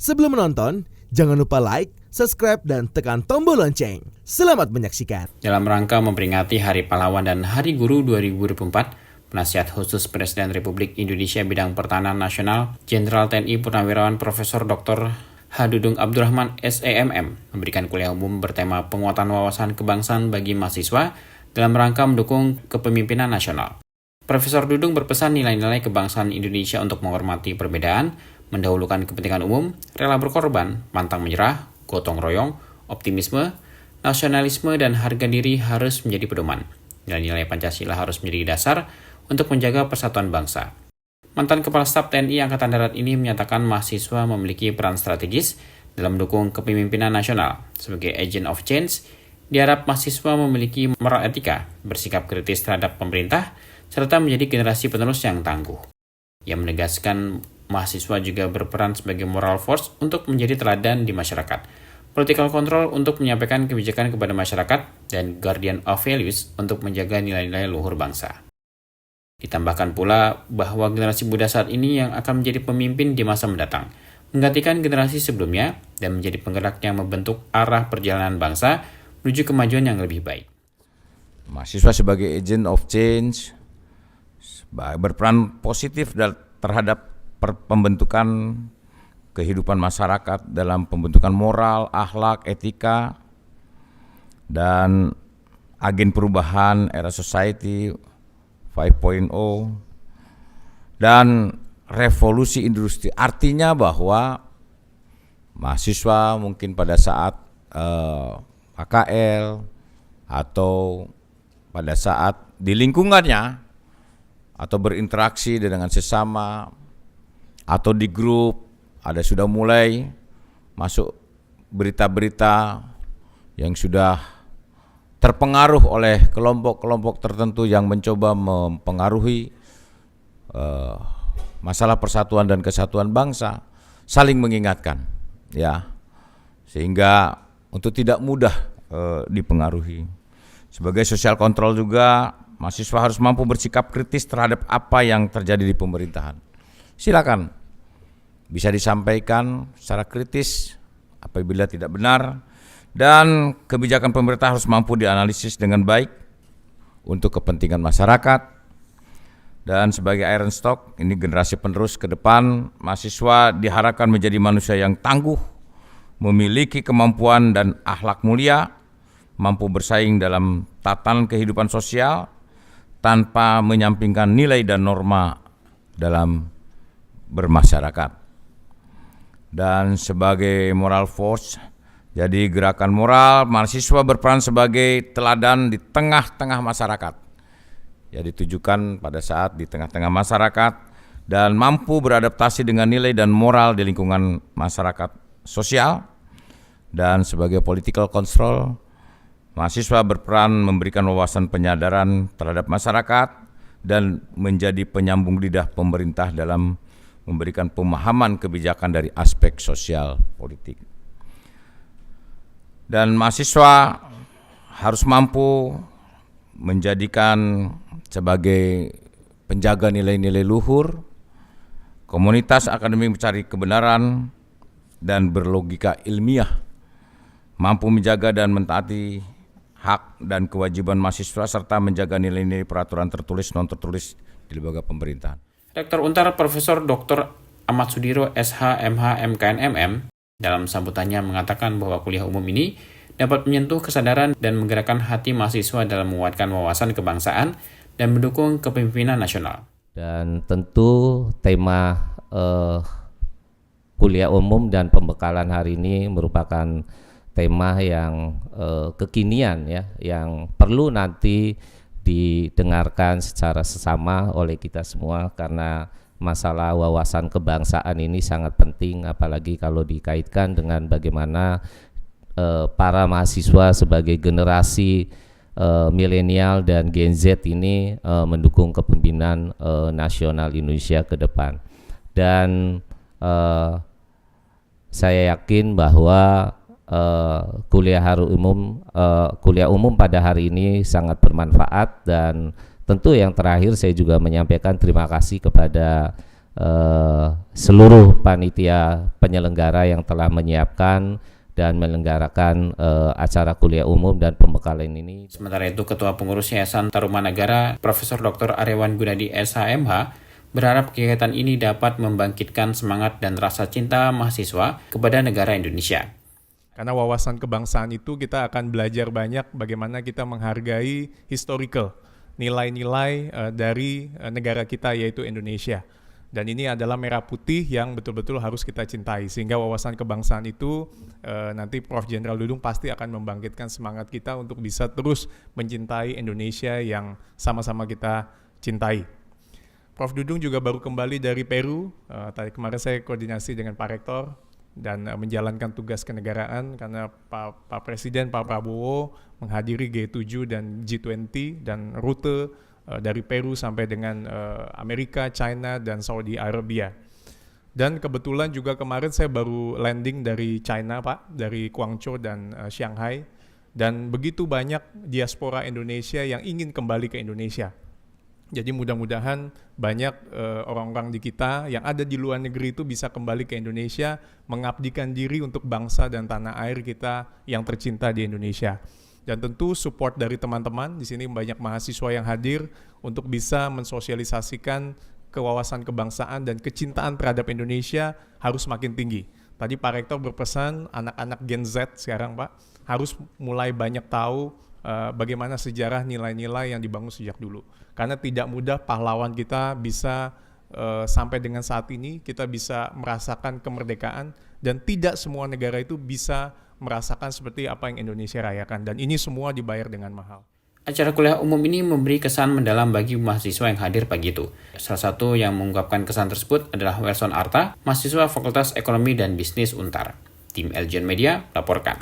Sebelum menonton, jangan lupa like, subscribe, dan tekan tombol lonceng. Selamat menyaksikan. Dalam rangka memperingati Hari Pahlawan dan Hari Guru 2024, Penasihat Khusus Presiden Republik Indonesia Bidang Pertahanan Nasional, Jenderal TNI Purnawirawan Profesor Dr. H. Dudung Abdurrahman SEMM memberikan kuliah umum bertema penguatan wawasan kebangsaan bagi mahasiswa dalam rangka mendukung kepemimpinan nasional. Profesor Dudung berpesan nilai-nilai kebangsaan Indonesia untuk menghormati perbedaan, mendahulukan kepentingan umum, rela berkorban, pantang menyerah, gotong royong, optimisme, nasionalisme, dan harga diri harus menjadi pedoman. Nilai-nilai Pancasila harus menjadi dasar untuk menjaga persatuan bangsa. Mantan Kepala Staf TNI Angkatan Darat ini menyatakan mahasiswa memiliki peran strategis dalam mendukung kepemimpinan nasional. Sebagai agent of change, diharap mahasiswa memiliki moral etika, bersikap kritis terhadap pemerintah, serta menjadi generasi penerus yang tangguh. Ia menegaskan mahasiswa juga berperan sebagai moral force untuk menjadi teladan di masyarakat, political control untuk menyampaikan kebijakan kepada masyarakat, dan guardian of values untuk menjaga nilai-nilai luhur bangsa. Ditambahkan pula bahwa generasi muda saat ini yang akan menjadi pemimpin di masa mendatang, menggantikan generasi sebelumnya dan menjadi penggerak yang membentuk arah perjalanan bangsa menuju kemajuan yang lebih baik. Mahasiswa sebagai agent of change berperan positif terhadap pembentukan kehidupan masyarakat dalam pembentukan moral, akhlak, etika, dan agen perubahan era society 5.0 dan revolusi industri. Artinya bahwa mahasiswa mungkin pada saat AKL atau pada saat di lingkungannya atau berinteraksi dengan sesama atau di grup sudah mulai masuk berita-berita yang sudah terpengaruh oleh kelompok-kelompok tertentu yang mencoba mempengaruhi masalah persatuan dan kesatuan bangsa, saling mengingatkan, ya, sehingga untuk tidak mudah dipengaruhi. Sebagai social control juga, mahasiswa harus mampu bersikap kritis terhadap apa yang terjadi di pemerintahan. Silakan bisa disampaikan secara kritis apabila tidak benar, dan kebijakan pemerintah harus mampu dianalisis dengan baik untuk kepentingan masyarakat. Dan sebagai iron stock, ini generasi penerus ke depan, mahasiswa diharapkan menjadi manusia yang tangguh, memiliki kemampuan dan akhlak mulia, mampu bersaing dalam tatanan kehidupan sosial tanpa menyampingkan nilai dan norma dalam bermasyarakat. Dan sebagai moral force, jadi gerakan moral, mahasiswa berperan sebagai teladan di tengah-tengah masyarakat. Ya, ditujukan pada saat di tengah-tengah masyarakat dan mampu beradaptasi dengan nilai dan moral di lingkungan masyarakat sosial. Dan sebagai political control, mahasiswa berperan memberikan wawasan penyadaran terhadap masyarakat dan menjadi penyambung lidah pemerintah dalam memberikan pemahaman kebijakan dari aspek sosial politik. Dan mahasiswa harus mampu menjadikan sebagai penjaga nilai-nilai luhur, komunitas akademik mencari kebenaran dan berlogika ilmiah, mampu menjaga dan mentaati hak dan kewajiban mahasiswa serta menjaga nilai-nilai peraturan tertulis non tertulis di lembaga pemerintahan. Rektor Untar Profesor Dr. Ahmad Sudiro SH MH MKNMM dalam sambutannya mengatakan bahwa kuliah umum ini dapat menyentuh kesadaran dan menggerakkan hati mahasiswa dalam menguatkan wawasan kebangsaan dan mendukung kepemimpinan nasional. Dan tentu tema kuliah umum dan pembekalan hari ini merupakan tema yang kekinian, ya, yang perlu nanti didengarkan secara sesama oleh kita semua, karena masalah wawasan kebangsaan ini sangat penting, apalagi kalau dikaitkan dengan bagaimana para mahasiswa sebagai generasi milenial dan Gen Z ini mendukung kepemimpinan nasional Indonesia ke depan. Dan saya yakin bahwa kuliah umum pada hari ini sangat bermanfaat. Dan tentu yang terakhir saya juga menyampaikan terima kasih kepada seluruh panitia penyelenggara yang telah menyiapkan dan menyelenggarakan acara kuliah umum dan pembekalan ini. Sementara itu, Ketua Pengurus Yayasan Tarumanagara, Profesor Dr. Arewan Gunadi SHMH, berharap kegiatan ini dapat membangkitkan semangat dan rasa cinta mahasiswa kepada negara Indonesia. Karena wawasan kebangsaan itu kita akan belajar banyak bagaimana kita menghargai historical, nilai-nilai dari negara kita yaitu Indonesia. Dan ini adalah merah putih yang betul-betul harus kita cintai. Sehingga wawasan kebangsaan itu nanti Prof. Jenderal Dudung pasti akan membangkitkan semangat kita untuk bisa terus mencintai Indonesia yang sama-sama kita cintai. Prof. Dudung juga baru kembali dari Peru. Tadi kemarin saya koordinasi dengan Pak Rektor dan menjalankan tugas kenegaraan karena Pak Presiden, Pak Prabowo menghadiri G7 dan G20 dan rute dari Peru sampai dengan Amerika, China, dan Saudi Arabia. Dan kebetulan juga kemarin saya baru landing dari China, Pak, dari Guangzhou dan Shanghai. Dan begitu banyak diaspora Indonesia yang ingin kembali ke Indonesia. Jadi mudah-mudahan banyak orang-orang di kita yang ada di luar negeri itu bisa kembali ke Indonesia, mengabdikan diri untuk bangsa dan tanah air kita yang tercinta di Indonesia. Dan tentu support dari teman-teman, di sini banyak mahasiswa yang hadir untuk bisa mensosialisasikan kewawasan kebangsaan dan kecintaan terhadap Indonesia harus makin tinggi. Tadi Pak Rektor berpesan anak-anak Gen Z sekarang Pak, harus mulai banyak tahu bagaimana sejarah nilai-nilai yang dibangun sejak dulu. Karena tidak mudah pahlawan kita bisa sampai dengan saat ini, kita bisa merasakan kemerdekaan dan tidak semua negara itu bisa merasakan seperti apa yang Indonesia rayakan. Dan ini semua dibayar dengan mahal. Acara kuliah umum ini memberi kesan mendalam bagi mahasiswa yang hadir pagi itu. Salah satu yang mengungkapkan kesan tersebut adalah Werson Arta, mahasiswa Fakultas Ekonomi dan Bisnis Untar. Tim Eljon Media laporkan.